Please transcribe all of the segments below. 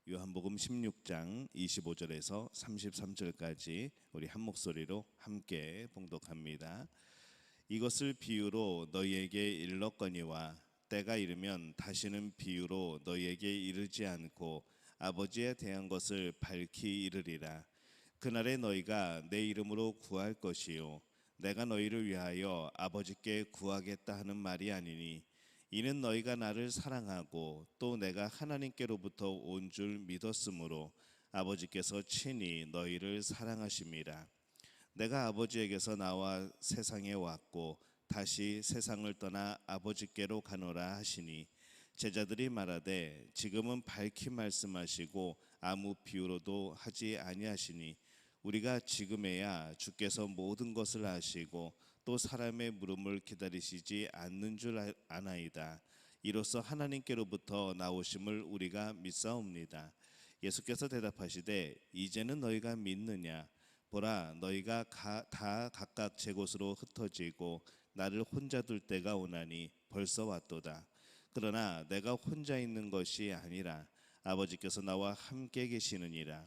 요한복음 16장 25절에서 33절까지 우리 한 목소리로 함께 봉독합니다. 이것을 비유로 너희에게 일렀거니와 때가 이르면 다시는 비유로 너희에게 이르지 않고 아버지에 대한 것을 밝히 이르리라. 그날에 너희가 내 이름으로 구할 것이요 내가 너희를 위하여 아버지께 구하겠다 하는 말이 아니니 이는 너희가 나를 사랑하고 또 내가 하나님께로부터 온 줄 믿었으므로 아버지께서 친히 너희를 사랑하심이라. 내가 아버지에게서 나와 세상에 왔고 다시 세상을 떠나 아버지께로 가노라 하시니 제자들이 말하되 지금은 밝히 말씀하시고 아무 비유로도 하지 아니하시니 우리가 지금에야 주께서 모든 것을 아시고 또 사람의 물음을 기다리시지 않는 줄 아나이다. 이로써 하나님께로부터 나오심을 우리가 믿사옵니다. 예수께서 대답하시되 이제는 너희가 믿느냐? 보라, 너희가 다 각각 제 곳으로 흩어지고 나를 혼자 둘 때가 오나니 벌써 왔도다. 그러나 내가 혼자 있는 것이 아니라 아버지께서 나와 함께 계시느니라.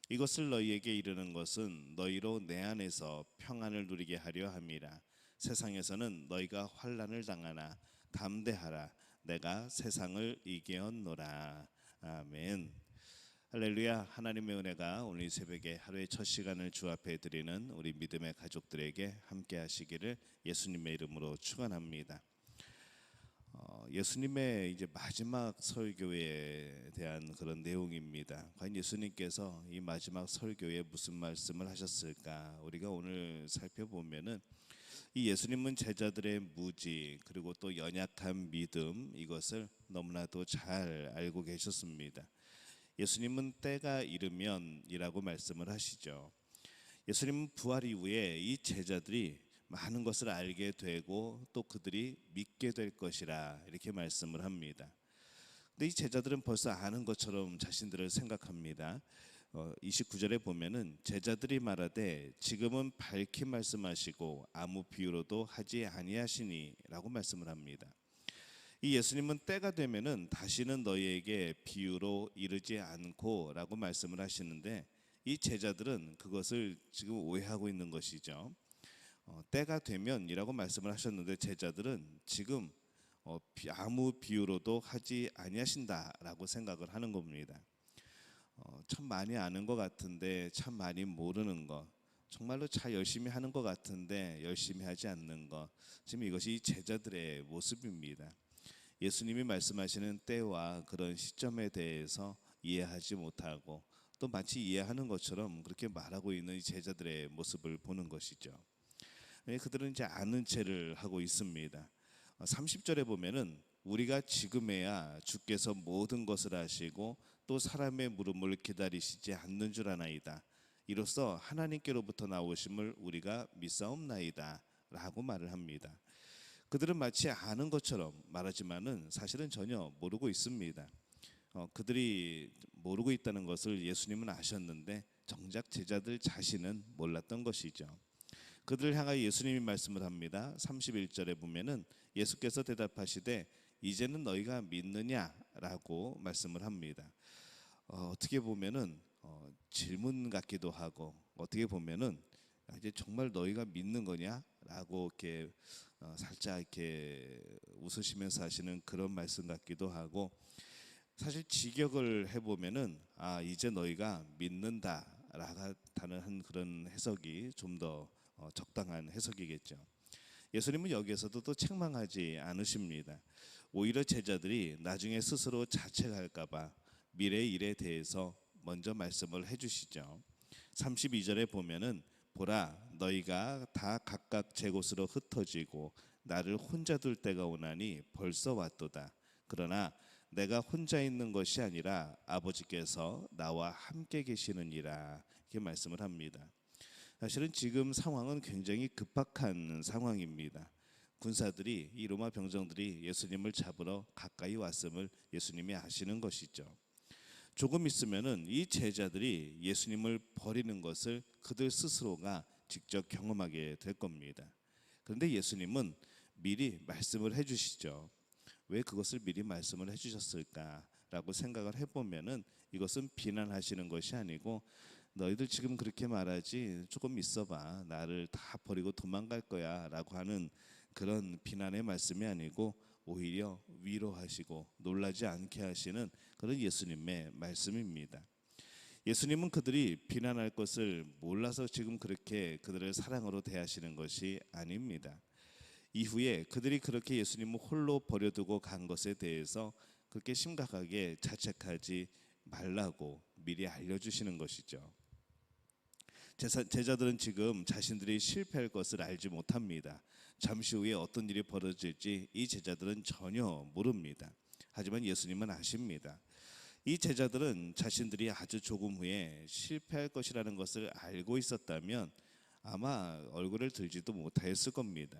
이것을 너희에게 이르는 것은 너희로 내 안에서 평안을 누리게 하려 함이라. 세상에서는 너희가 환난을 당하나 담대하라. 내가 세상을 이겼노라. 아멘. 할렐루야. 하나님의 은혜가 오늘 이 새벽에 하루의 첫 시간을 주 앞에 드리는 우리 믿음의 가족들에게 함께 하시기를 예수님의 이름으로 축원합니다. 예수님의 이제 마지막 설교에 대한 그런 내용입니다. 과연 예수님께서 이 마지막 설교에 무슨 말씀을 하셨을까? 우리가 오늘 살펴보면은 이 예수님은 제자들의 무지 그리고 또 연약한 믿음 이것을 너무나도 잘 알고 계셨습니다. 예수님은 때가 이르면이라고 말씀을 하시죠. 예수님은 부활 이후에 이 제자들이 많은 것을 알게 되고 또 그들이 믿게 될 것이라 이렇게 말씀을 합니다. 근데 이 제자들은 벌써 아는 것처럼 자신들을 생각합니다. 29절에 보면은 제자들이 말하되 지금은 밝히 말씀하시고 아무 비유로도 하지 아니하시니라고 말씀을 합니다. 이 예수님은 때가 되면은 다시는 너희에게 비유로 이르지 않고라고 말씀을 하시는데 이 제자들은 그것을 지금 오해하고 있는 것이죠. 때가 되면이라고 말씀을 하셨는데 제자들은 지금 아무 비유로도 하지 아니하신다라고 생각을 하는 겁니다. 참 많이 아는 것 같은데 참 많이 모르는 것, 정말로 잘 열심히 하는 것 같은데 열심히 하지 않는 것, 지금 이것이 제자들의 모습입니다. 예수님이 말씀하시는 때와 그런 시점에 대해서 이해하지 못하고 또 마치 이해하는 것처럼 그렇게 말하고 있는 이 제자들의 모습을 보는 것이죠. 그들은 이제 아는 체를 하고 있습니다. 30절에 보면은 우리가 지금에야 주께서 모든 것을 아시고 또 사람의 물음을 기다리시지 않는 줄 아나이다. 이로써 하나님께로부터 나오심을 우리가 믿사옵나이다 라고 말을 합니다. 그들은 마치 아는 것처럼 말하지만은 사실은 전혀 모르고 있습니다. 그들이 모르고 있다는 것을 예수님은 아셨는데 정작 제자들 자신은 몰랐던 것이죠. 그들을 향하여 예수님이 말씀을 합니다. 31절에 보면은 예수께서 대답하시되 이제는 너희가 믿느냐라고 말씀을 합니다. 어떻게 보면은 질문 같기도 하고 어떻게 보면은 이제 정말 너희가 믿는 거냐라고 이렇게 살짝 이렇게 웃으시면서 하시는 그런 말씀 같기도 하고 사실 직역을 해보면은 이제 너희가 믿는다라는 한 그런 해석이 좀 더 적당한 해석이겠죠. 예수님은 여기에서도 또 책망하지 않으십니다. 오히려 제자들이 나중에 스스로 자책할까봐 미래의 일에 대해서 먼저 말씀을 해주시죠. 32절에 보면은 보라, 너희가 다 각각 제 곳으로 흩어지고 나를 혼자 둘 때가 오나니 벌써 왔도다. 그러나 내가 혼자 있는 것이 아니라 아버지께서 나와 함께 계시느니라 이렇게 말씀을 합니다. 사실은 지금 상황은 굉장히 급박한 상황입니다. 군사들이 이 로마 병정들이 예수님을 잡으러 가까이 왔음을 예수님이 아시는 것이죠. 조금 있으면은 이 제자들이 예수님을 버리는 것을 그들 스스로가 직접 경험하게 될 겁니다. 그런데 예수님은 미리 말씀을 해주시죠. 왜 그것을 미리 말씀을 해주셨을까? 라고 생각을 해보면은 이것은 비난하시는 것이 아니고 너희들 지금 그렇게 말하지 조금 있어봐 나를 다 버리고 도망갈 거야 라고 하는 그런 비난의 말씀이 아니고 오히려 위로하시고 놀라지 않게 하시는 그런 예수님의 말씀입니다. 예수님은 그들이 비난할 것을 몰라서 지금 그렇게 그들을 사랑으로 대하시는 것이 아닙니다. 이후에 그들이 그렇게 예수님을 홀로 버려두고 간 것에 대해서 그렇게 심각하게 자책하지 말라고 미리 알려주시는 것이죠. 제자들은 지금 자신들이 실패할 것을 알지 못합니다. 잠시 후에 어떤 일이 벌어질지 이 제자들은 전혀 모릅니다. 하지만 예수님은 아십니다. 이 제자들은 자신들이 아주 조금 후에 실패할 것이라는 것을 알고 있었다면 아마 얼굴을 들지도 못하였을 겁니다.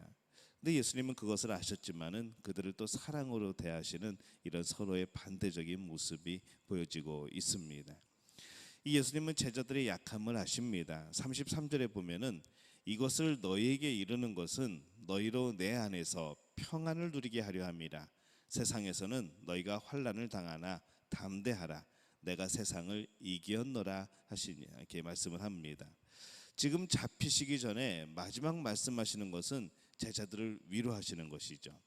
근데 예수님은 그것을 아셨지만은 그들을 또 사랑으로 대하시는 이런 서로의 반대적인 모습이 보여지고 있습니다. 이 예수님은 제자들의 약함을 아십니다. 33절에 보면은 이것을 너희에게 이르는 것은 너희로 내 안에서 평안을 누리게 하려 함이라. 세상에서는 너희가 환난을 당하나 담대하라. 내가 세상을 이기었노라 하시니 이렇게 말씀을 합니다. 지금 잡히시기 전에 마지막 말씀하시는 것은 제자들을 위로하시는 것이죠.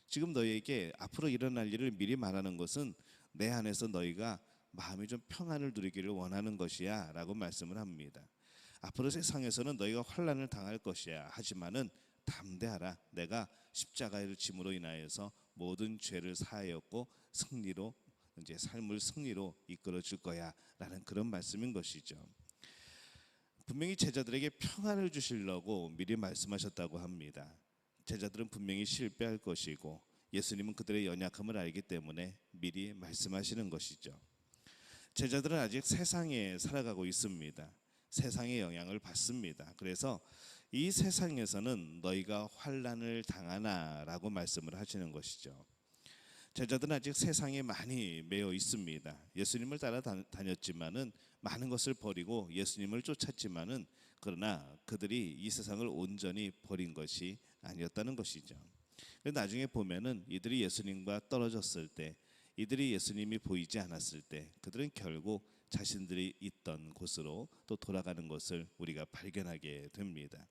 지금 너희에게 앞으로 일어날 일을 미리 말하는 것은 내 안에서 너희가 마음이 좀 평안을 누리기를 원하는 것이야 라고 말씀을 합니다. 앞으로 세상에서는 너희가 환난을 당할 것이야. 하지만은 담대하라. 내가 십자가의 짐으로 인하여서 모든 죄를 사하였고 승리로 이제 삶을 승리로 이끌어 줄 거야라는 그런 말씀인 것이죠. 분명히 제자들에게 평안을 주시려고 미리 말씀하셨다고 합니다. 제자들은 분명히 실패할 것이고 예수님은 그들의 연약함을 알기 때문에 미리 말씀하시는 것이죠. 제자들은 아직 세상에 살아가고 있습니다. 세상의 영향을 받습니다. 그래서 이 세상에서는 너희가 환난을 당하나라고 말씀을 하시는 것이죠. 제자들은 아직 세상에 많이 매여 있습니다. 예수님을 따라 다녔지만은 많은 것을 버리고 예수님을 쫓았지만은 그러나 그들이 이 세상을 온전히 버린 것이 아니었다는 것이죠. 나중에 보면은 이들이 예수님과 떨어졌을 때, 이들이 예수님이 보이지 않았을 때 그들은 결국 자신들이 있던 곳으로 또 돌아가는 것을 우리가 발견하게 됩니다.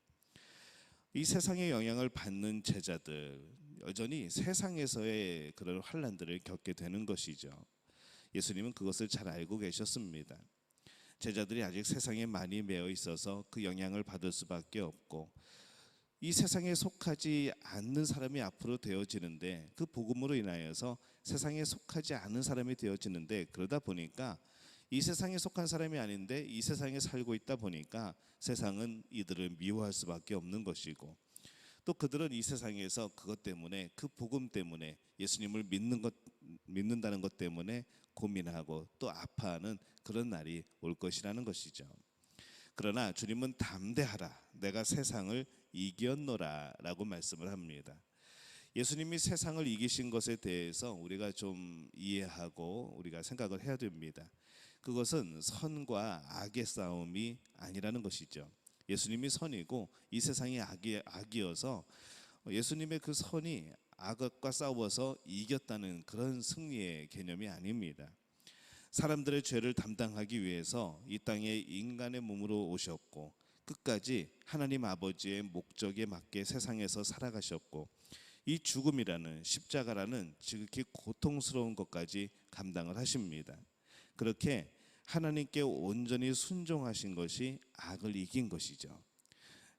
이 세상의 영향을 받는 제자들 여전히 세상에서의 그런 환난들을 겪게 되는 것이죠. 예수님은 그것을 잘 알고 계셨습니다. 제자들이 아직 세상에 많이 매여 있어서 그 영향을 받을 수밖에 없고 이 세상에 속하지 않는 사람이 앞으로 되어지는데 그 복음으로 인하여서 세상에 속하지 않은 사람이 되어지는데 그러다 보니까 이 세상에 속한 사람이 아닌데 이 세상에 살고 있다 보니까 세상은 이들을 미워할 수밖에 없는 것이고 또 그들은 이 세상에서 그것 때문에 그 복음 때문에 예수님을 믿는다는 것 때문에 고민하고 또 아파하는 그런 날이 올 것이라는 것이죠. 그러나 주님은 담대하라. 내가 세상을 이겼노라 라고 말씀을 합니다. 예수님이 세상을 이기신 것에 대해서 우리가 좀 이해하고 우리가 생각을 해야 됩니다. 그것은 선과 악의 싸움이 아니라는 것이죠. 예수님이 선이고 이 세상이 악이어서 예수님의 그 선이 악과 싸워서 이겼다는 그런 승리의 개념이 아닙니다. 사람들의 죄를 담당하기 위해서 이 땅에 인간의 몸으로 오셨고 끝까지 하나님 아버지의 목적에 맞게 세상에서 살아가셨고 이 죽음이라는 십자가라는 지극히 고통스러운 것까지 감당을 하십니다. 그렇게 하나님께 온전히 순종하신 것이 악을 이긴 것이죠.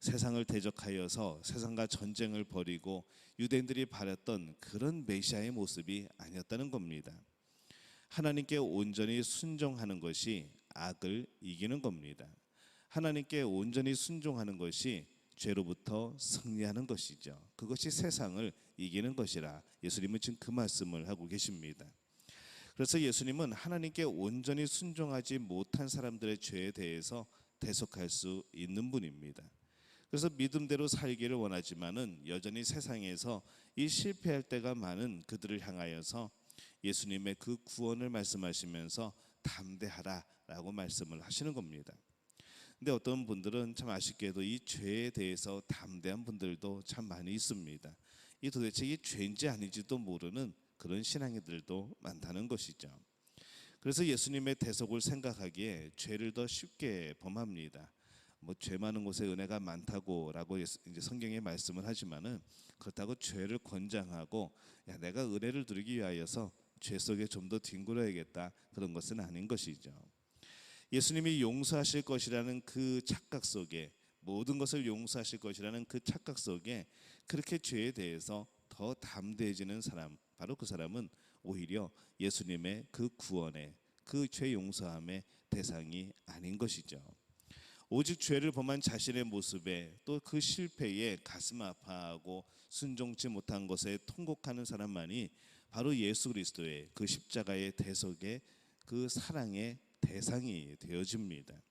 세상을 대적하여서 세상과 전쟁을 벌이고 유대인들이 바랐던 그런 메시아의 모습이 아니었다는 겁니다. 하나님께 온전히 순종하는 것이 악을 이기는 겁니다. 하나님께 온전히 순종하는 것이 죄로부터 승리하는 것이죠. 그것이 세상을 이기는 것이라 예수님은 지금 그 말씀을 하고 계십니다. 그래서 예수님은 하나님께 온전히 순종하지 못한 사람들의 죄에 대해서 대속할 수 있는 분입니다. 그래서 믿음대로 살기를 원하지만은 여전히 세상에서 이 실패할 때가 많은 그들을 향하여서 예수님의 그 구원을 말씀하시면서 담대하라라고 말씀을 하시는 겁니다. 근데 어떤 분들은 참 아쉽게도 이 죄에 대해서 담대한 분들도 참 많이 있습니다. 이 도대체 이 죄인지 아닌지도 모르는 그런 신앙인들도 많다는 것이죠. 그래서 예수님의 대속을 생각하기에 죄를 더 쉽게 범합니다. 뭐 죄 많은 곳에 은혜가 많다고라고 이제 성경에 말씀을 하지만은 그렇다고 죄를 권장하고 야 내가 은혜를 누리기 위하여서 죄 속에 좀 더 뒹굴어야겠다 그런 것은 아닌 것이죠. 예수님이 용서하실 것이라는 그 착각 속에 모든 것을 용서하실 것이라는 그 착각 속에 그렇게 죄에 대해서 더 담대해지는 사람 바로 그 사람은 오히려 예수님의 그 구원의 그 죄 용서함의 대상이 아닌 것이죠. 오직 죄를 범한 자신의 모습에 또 그 실패에 가슴 아파하고 순종치 못한 것에 통곡하는 사람만이 바로 예수 그리스도의 그 십자가의 대속의 그 사랑의 대상이 되어집니다.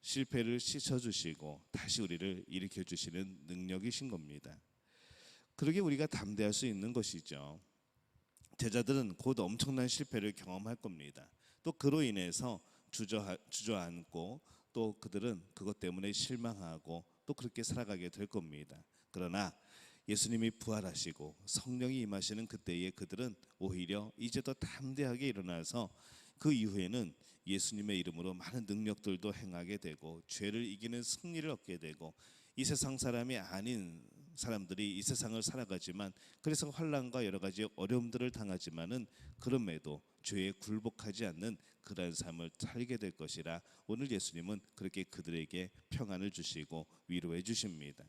실패를 씻어주시고 다시 우리를 일으켜 주시는 능력이신 겁니다. 그러게 우리가 담대할 수 있는 것이죠. 제자들은 곧 엄청난 실패를 경험할 겁니다. 또 그로 인해서 주저앉고 또 그들은 그것 때문에 실망하고 또 그렇게 살아가게 될 겁니다. 그러나 예수님이 부활하시고 성령이 임하시는 그때에 그들은 오히려 이제 더 담대하게 일어나서 그 이후에는 예수님의 이름으로 많은 능력들도 행하게 되고 죄를 이기는 승리를 얻게 되고 이 세상 사람이 아닌 사람들이 이 세상을 살아가지만 그래서 환난과 여러 가지 어려움들을 당하지만은 그럼에도 죄에 굴복하지 않는 그러한 삶을 살게 될 것이라 오늘 예수님은 그렇게 그들에게 평안을 주시고 위로해 주십니다.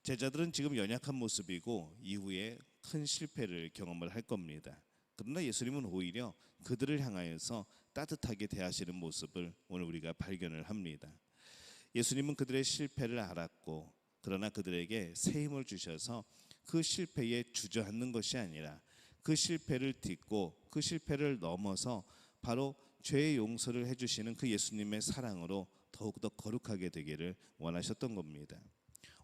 제자들은 지금 연약한 모습이고 이후에 큰 실패를 경험을 할 겁니다. 그러나 예수님은 오히려 그들을 향하여서 따뜻하게 대하시는 모습을 오늘 우리가 발견을 합니다. 예수님은 그들의 실패를 알았고 그러나 그들에게 새 힘을 주셔서 그 실패에 주저앉는 것이 아니라 그 실패를 딛고 그 실패를 넘어서 바로 죄의 용서를 해주시는 그 예수님의 사랑으로 더욱더 거룩하게 되기를 원하셨던 겁니다.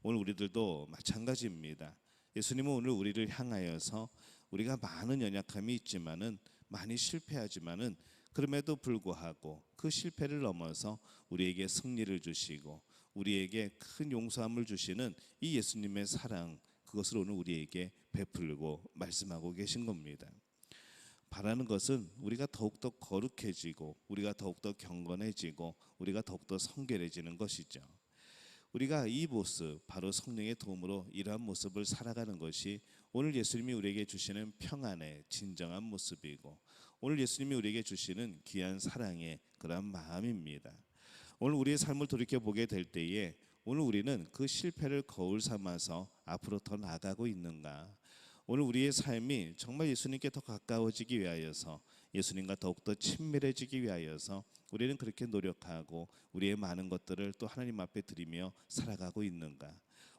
오늘 우리들도 마찬가지입니다. 예수님은 오늘 우리를 향하여서 우리가 많은 연약함이 있지만은 많이 실패하지만은 그럼에도 불구하고 그 실패를 넘어서 우리에게 승리를 주시고 우리에게 큰 용서함을 주시는 이 예수님의 사랑 그것을 오늘 우리에게 베풀고 말씀하고 계신 겁니다. 바라는 것은 우리가 더욱더 거룩해지고 우리가 더욱더 경건해지고 우리가 더욱더 성결해지는 것이죠. 우리가 이 모습 바로 성령의 도움으로 이러한 모습을 살아가는 것이 오늘 예수님이 우리에게 주시는 평안의 진정한 모습이고 오늘 예수님이 우리에게 주시는 귀한 사랑의 그러한 마음입니다. 오늘 우리의 삶을 돌이켜보게 될 때에 오늘 우리는 그 실패를 거울 삼아서 앞으로 더 나아가고 있는가, 오늘 우리의 삶이 정말 예수님께 더 가까워지기 위하여서 예수님과 더욱더 친밀해지기 위하여서 우리는 그렇게 노력하고 우리의 많은 것들을 또 하나님 앞에 드리며 살아가고 있는가.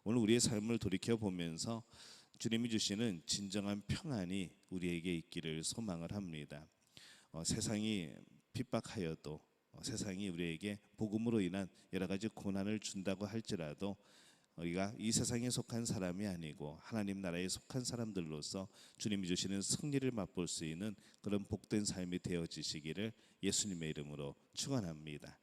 오늘 우리의 삶을 돌이켜보면서 주님이 주시는 진정한 평안이 우리에게 있기를 소망을 합니다. 세상이 핍박하여도 세상이 우리에게 복음으로 인한 여러 가지 고난을 준다고 할지라도 우리가 이 세상에 속한 사람이 아니고 하나님 나라에 속한 사람들로서 주님이 주시는 승리를 맛볼 수 있는 그런 복된 삶이 되어지시기를 예수님의 이름으로 축원합니다.